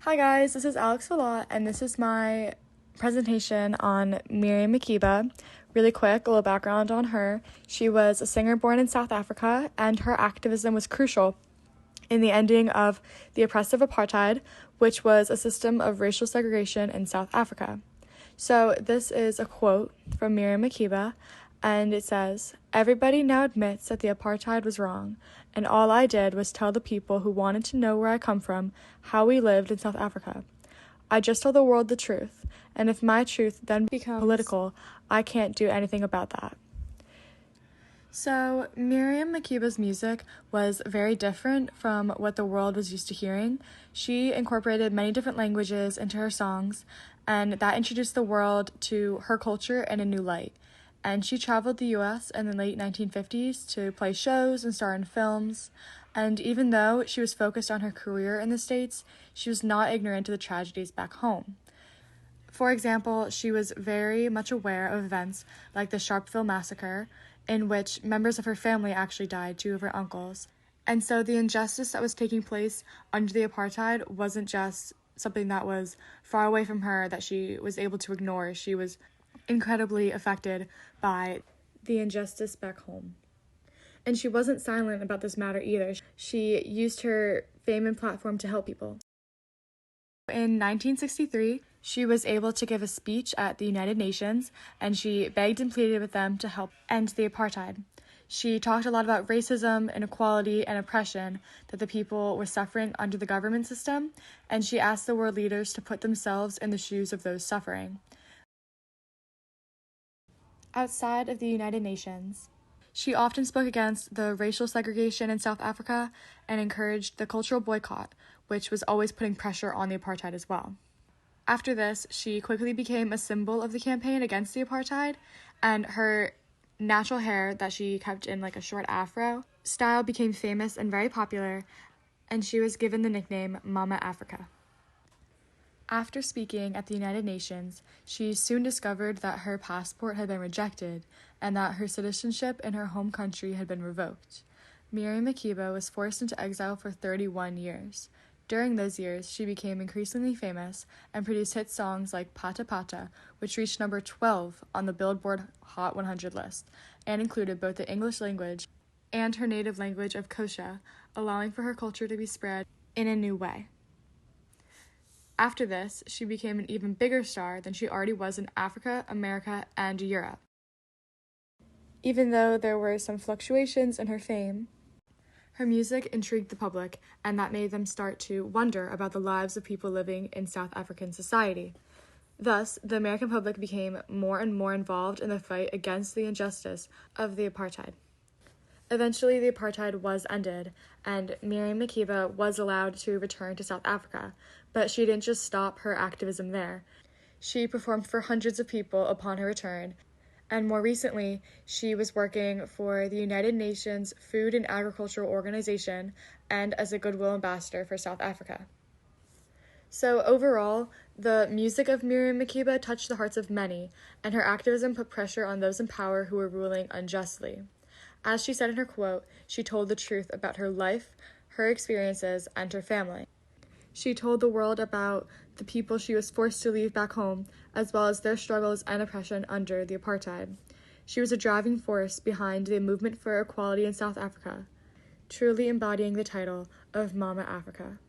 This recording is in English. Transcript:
Hi guys, this is Alex Vilot, and this is my presentation on Miriam Makeba. Really quick, a little background on her. She was a singer born in South Africa, and her activism was crucial in the ending of the oppressive apartheid, which was a system of racial segregation in South Africa. So this is a quote from Miriam Makeba, and it says, "Everybody now admits that the apartheid was wrong, and all I did was tell the people who wanted to know where I come from how we lived in South Africa. I just told the world the truth, and if my truth then becomes political, I can't do anything about that." So Miriam Makeba's music was very different from what the world was used to hearing. She incorporated many different languages into her songs, and that introduced the world to her culture in a new light. And she traveled the US in the late 1950s to play shows and star in films. And even though she was focused on her career in the States, she was not ignorant of the tragedies back home. For example, she was very much aware of events like the Sharpeville massacre, in which members of her family actually died, two of her uncles. And so the injustice that was taking place under the apartheid wasn't just something that was far away from her that she was able to ignore. She was incredibly affected by the injustice back home. And she wasn't silent about this matter either. She used her fame and platform to help people. In 1963, she was able to give a speech at the United Nations, and she begged and pleaded with them to help end the apartheid. She talked a lot about racism, inequality, and oppression that the people were suffering under the government system, and she asked the world leaders to put themselves in the shoes of those suffering. Outside of the United Nations, she often spoke against the racial segregation in South Africa and encouraged the cultural boycott, which was always putting pressure on the apartheid as well. After this, she quickly became a symbol of the campaign against the apartheid, and her natural hair that she kept in like a short afro style became famous and very popular, and she was given the nickname Mama Africa. After speaking at the United Nations, she soon discovered that her passport had been rejected and that her citizenship in her home country had been revoked. Miriam Makeba was forced into exile for 31 years. During those years, she became increasingly famous and produced hit songs like Pata Pata, which reached number 12 on the Billboard Hot 100 list, and included both the English language and her native language of Xhosa, allowing for her culture to be spread in a new way. After this, she became an even bigger star than she already was in Africa, America, and Europe. Even though there were some fluctuations in her fame, her music intrigued the public, and that made them start to wonder about the lives of people living in South African society. Thus, the American public became more and more involved in the fight against the injustice of the apartheid. Eventually, the apartheid was ended, and Miriam Makeba was allowed to return to South Africa, but she didn't just stop her activism there. She performed for hundreds of people upon her return, and more recently, she was working for the United Nations Food and Agricultural Organization and as a Goodwill Ambassador for South Africa. So overall, the music of Miriam Makeba touched the hearts of many, and her activism put pressure on those in power who were ruling unjustly. As she said in her quote, she told the truth about her life, her experiences, and her family. She told the world about the people she was forced to leave back home, as well as their struggles and oppression under the apartheid. She was a driving force behind the movement for equality in South Africa, truly embodying the title of Mama Africa.